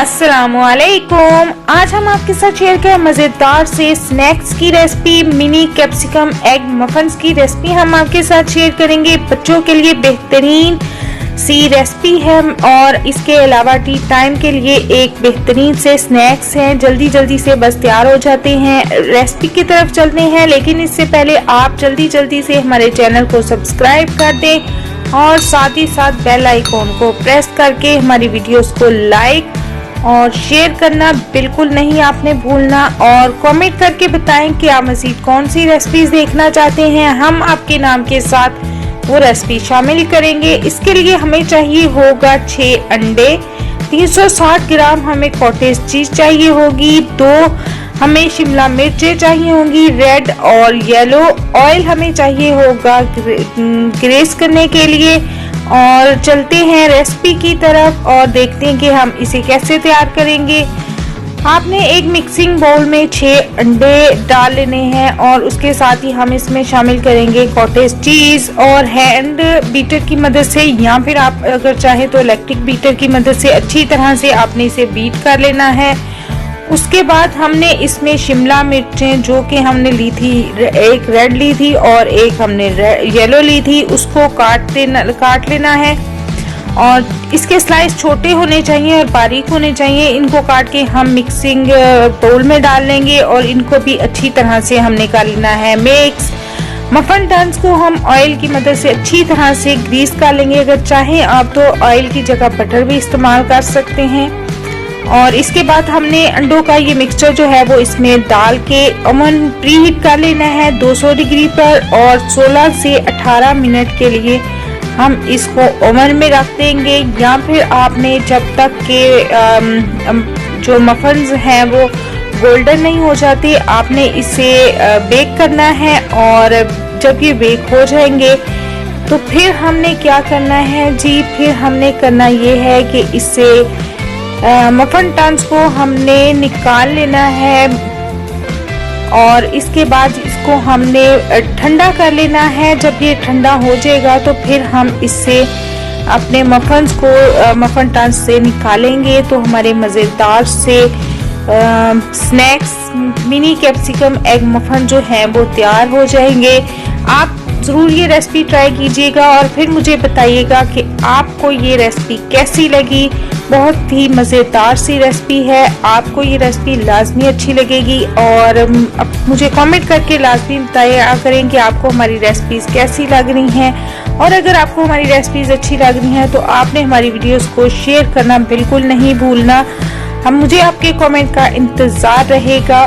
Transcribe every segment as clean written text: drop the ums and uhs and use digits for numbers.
अस्सलामुअलैकुम। आज हम आपके साथ शेयर करें मज़ेदार से स्नैक्स की रेसिपी, मिनी कैप्सिकम एग मफन्स की रेसिपी हम आपके साथ शेयर करेंगे। बच्चों के लिए बेहतरीन सी रेसिपी है और इसके अलावा टी टाइम के लिए एक बेहतरीन से स्नैक्स हैं। जल्दी से बस तैयार हो जाते हैं। रेसिपी की तरफ चलते हैं, लेकिन इससे पहले आप जल्दी से हमारे चैनल को सब्सक्राइब कर दें और साथ ही साथ बेल आइकॉन को प्रेस करके हमारी वीडियोस को लाइक और शेयर करना बिल्कुल नहीं आपने भूलना। और कमेंट करके बताएं कि आप मज़ीद कौन सी रेसिपीज देखना चाहते हैं, हम आपके नाम के साथ वो रेसिपी शामिल करेंगे। इसके लिए हमें चाहिए होगा 6 अंडे, 360 ग्राम हमें कॉटेज चीज चाहिए होगी, 2 हमें शिमला मिर्चें चाहिए होंगी रेड और येलो, ऑयल हमें चाहिए होगा ग्रेस करने के लिए। और चलते हैं रेसिपी की तरफ और देखते हैं कि हम इसे कैसे तैयार करेंगे। आपने एक मिक्सिंग बाउल में 6 अंडे डाल लेने हैं और उसके साथ ही हम इसमें शामिल करेंगे कॉटेज चीज और हैंड बीटर की मदद से, या फिर आप अगर चाहे तो इलेक्ट्रिक बीटर की मदद से अच्छी तरह से आपने इसे बीट कर लेना है। उसके बाद हमने इसमें शिमला मिर्चें जो कि हमने ली थी, एक रेड ली थी और एक हमने येलो ली थी, उसको काट लेना है। और इसके स्लाइस छोटे होने चाहिए और बारीक होने चाहिए। इनको काट के हम मिक्सिंग बाउल में डाल लेंगे और इनको भी अच्छी तरह से हमने कर लेना है मिक्स। मफन टन्स को हम ऑयल की मदद से अच्छी तरह से ग्रीस कर लेंगे। अगर चाहें आप तो ऑयल की जगह बटर भी इस्तेमाल कर सकते हैं। और इसके बाद हमने अंडों का ये मिक्सचर जो है वो इसमें डाल के ओवन प्रीहीट कर लेना है 200 डिग्री पर और 16 से 18 मिनट के लिए हम इसको ओवन में रख देंगे। या फिर आपने जब तक के जो मफन्स हैं वो गोल्डन नहीं हो जाते, आपने इसे बेक करना है। और जब ये बेक हो जाएंगे तो फिर हमने क्या करना है जी, फिर हमने करना ये है कि इससे मफन टन्स को हमने निकाल लेना है और इसके बाद इसको हमने ठंडा कर लेना है। जब ये ठंडा हो जाएगा तो फिर हम इससे अपने मफन्स को मफन टन्स से निकालेंगे तो हमारे मज़ेदार से स्नैक्स मिनी कैप्सिकम एग मफन जो हैं वो तैयार हो जाएंगे। आप ज़रूर ये रेसिपी ट्राई कीजिएगा और फिर मुझे बताइएगा कि आपको ये रेसिपी कैसी लगी। बहुत ही मज़ेदार सी रेसिपी है, आपको ये रेसिपी लाजमी अच्छी लगेगी। और अब मुझे कमेंट करके लाजमी बताया करें कि आपको हमारी रेसिपीज़ कैसी लग रही हैं। और अगर आपको हमारी रेसिपीज़ अच्छी लग रही हैं तो आपने हमारी वीडियोस को शेयर करना बिल्कुल नहीं भूलना। मुझे आपके कमेंट का इंतज़ार रहेगा।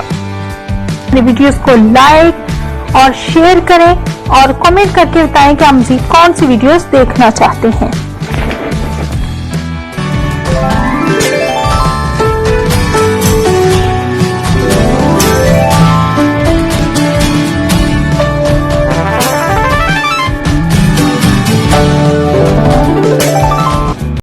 वीडियोस को लाइक और शेयर करें और कमेंट करके बताएं कि आप मज़ीद कौन सी वीडियोस देखना चाहते हैं।